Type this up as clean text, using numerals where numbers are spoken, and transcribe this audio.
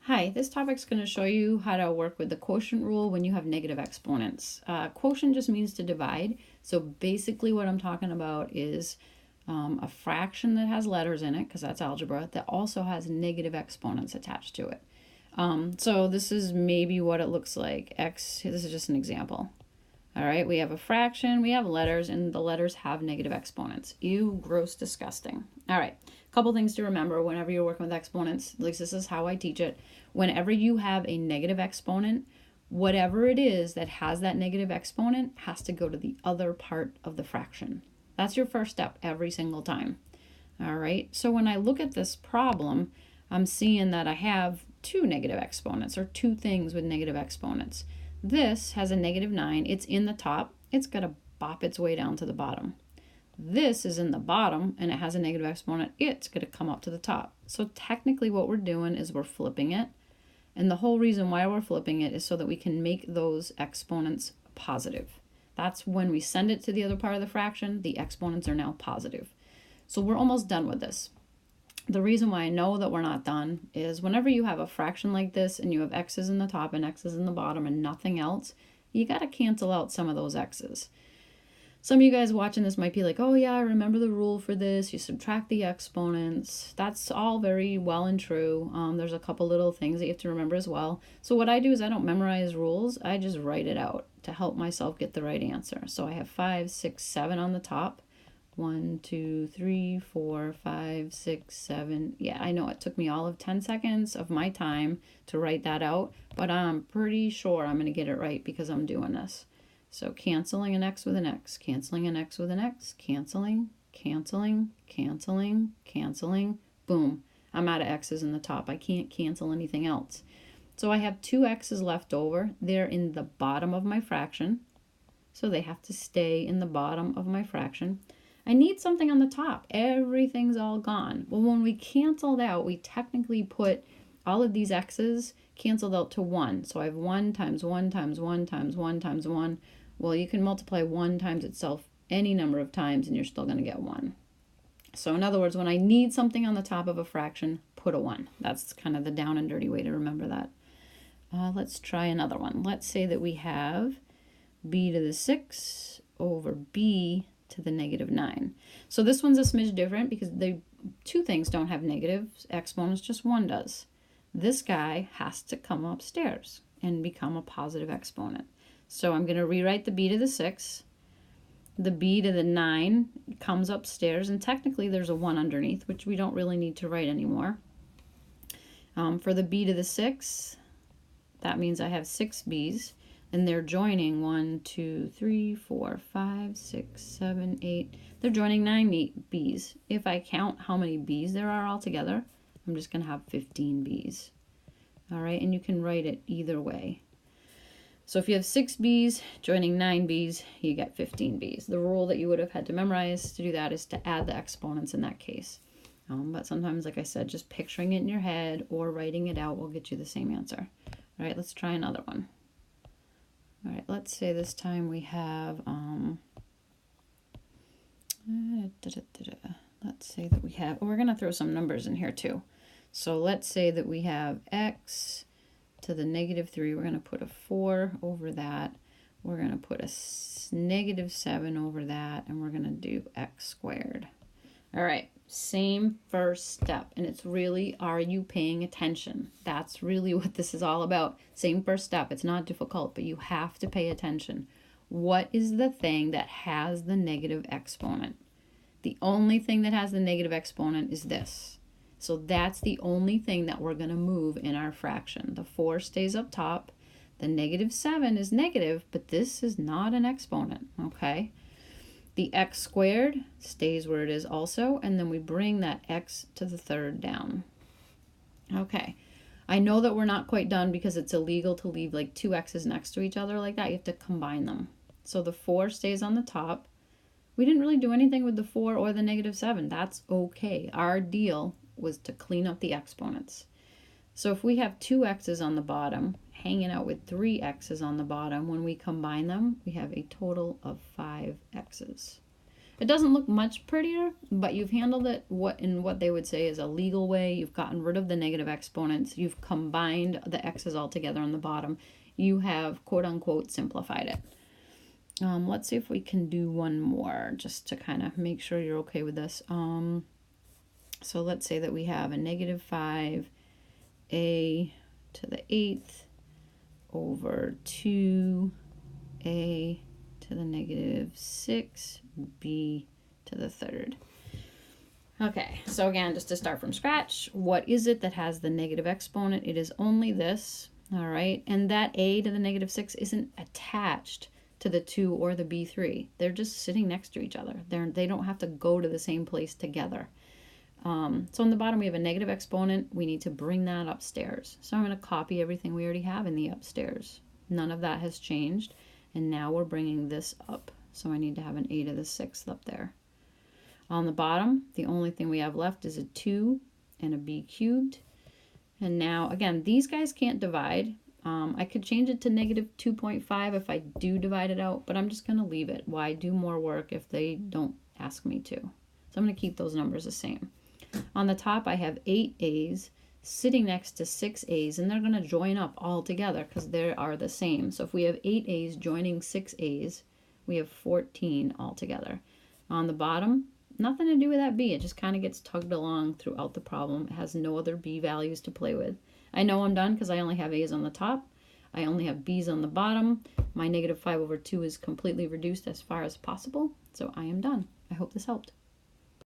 Hi, this topic is going to show you how to work with the quotient rule when you have negative exponents. Quotient just means to divide. So basically what I'm talking about is a fraction that has letters in it, because that's algebra, that also has negative exponents attached to it. So this is maybe what it looks like. This is just an example. All right, we have a fraction, we have letters, and the letters have negative exponents. Ew, gross, disgusting. All right, a couple things to remember whenever you're working with exponents. At least this is how I teach it. Whenever you have a negative exponent, whatever it is that has that negative exponent has to go to the other part of the fraction. That's your first step every single time. All right, so when I look at this problem, I'm seeing that I have two negative exponents, or two things with negative exponents. This has a negative 9. It's in the top. It's got to bop its way down to the bottom. This is in the bottom, and it has a negative exponent. It's going to come up to the top. So technically what we're doing is we're flipping it. And the whole reason why we're flipping it is so that we can make those exponents positive. That's when we send it to the other part of the fraction, the exponents are now positive. So we're almost done with this. The reason why I know that we're not done is whenever you have a fraction like this and you have x's in the top and x's in the bottom and nothing else, you got to cancel out some of those x's. Some of you guys watching this might be like, oh yeah, I remember the rule for this. You subtract the exponents. That's all very well and true. There's a couple little things that you have to remember as well. So what I do is I don't memorize rules. I just write it out to help myself get the right answer. So I have 5, 6, 7 on the top. 1, 2, 3, 4, 5, 6, 7. Yeah, I know it took me all of 10 seconds of my time to write that out, but I'm pretty sure I'm going to get it right because I'm doing this. So canceling an x with an x, canceling an x with an x, canceling, canceling, canceling, canceling. Boom. I'm out of x's in the top. I can't cancel anything else. So I have two x's left over. They're in the bottom of my fraction. So they have to stay in the bottom of my fraction. I need something on the top. Everything's all gone. Well, when we canceled out, we technically put all of these x's canceled out to 1. So I have 1 times 1 times 1 times 1 times 1. Well, you can multiply 1 times itself any number of times and you're still going to get 1. So in other words, when I need something on the top of a fraction, put a 1. That's kind of the down and dirty way to remember that. Let's try another one. Let's say that we have b to the 6 over b to the negative 9. So this one's a smidge different because the two things don't have negative exponents, just one does. This guy has to come upstairs and become a positive exponent. So I'm going to rewrite the b to the 6. The b to the 9 comes upstairs, and technically there's a 1 underneath, which we don't really need to write anymore. For the b to the 6, that means I have 6 b's. And they're joining 1, 2, 3, 4, 5, 6, 7, 8. They're joining 9 b's. If I count how many b's there are altogether, I'm just going to have 15 b's. All right, and you can write it either way. So if you have 6 b's joining 9 b's, you get 15 b's. The rule that you would have had to memorize to do that is to add the exponents in that case. But sometimes, like I said, just picturing it in your head or writing it out will get you the same answer. All right, let's try another one. All right, let's say this time we have, let's say that we have, we're going to throw some numbers in here too. So let's say that we have x to the negative 3. We're going to put a 4 over that. We're going to put a negative 7 over that, and we're going to do x squared. All right, same first step, and it's really, are you paying attention? That's really what this is all about. Same first step. It's not difficult, but you have to pay attention. What is the thing that has the negative exponent? The only thing that has the negative exponent is this. So that's the only thing that we're going to move in our fraction. The 4 stays up top. The negative 7 is negative, but this is not an exponent, okay? The x squared stays where it is also, and then we bring that x to the third down. Okay, I know that we're not quite done because it's illegal to leave like two x's next to each other like that. You have to combine them. So the 4 stays on the top. We didn't really do anything with the 4 or the negative 7. That's okay. Our deal was to clean up the exponents. So if we have 2 x's on the bottom, hanging out with 3 x's on the bottom, when we combine them, we have a total of 5 x's. It doesn't look much prettier, but you've handled it in what they would say is a legal way. You've gotten rid of the negative exponents. You've combined the x's all together on the bottom. You have, quote unquote, simplified it. Let's see if we can do one more just to kind of make sure you're okay with this. So let's say that we have a negative 5a to the 8th over 2a to the negative 6b to the 3rd. Okay, so again, just to start from scratch, what is it that has the negative exponent? It is only this, all right? And that a to the negative 6 isn't attached to the 2 or the b3. They're just sitting next to each other. They don't have to go to the same place together. So on the bottom we have a negative exponent. We need to bring that upstairs. So I'm going to copy everything we already have in the upstairs. None of that has changed. And now we're bringing this up. So I need to have an a to the 6th up there. On the bottom, the only thing we have left is a 2 and a b cubed. And now, again, these guys can't divide. I could change it to negative 2.5 if I do divide it out, but I'm just going to leave it. Why do more work if they don't ask me to? So I'm going to keep those numbers the same. On the top, I have 8 a's sitting next to 6 a's, and they're going to join up all together because they are the same. So if we have 8 a's joining 6 a's, we have 14 altogether. On the bottom, nothing to do with that b. It just kind of gets tugged along throughout the problem. It has no other b values to play with. I know I'm done because I only have a's on the top. I only have b's on the bottom. My negative 5 over 2 is completely reduced as far as possible. So I am done. I hope this helped.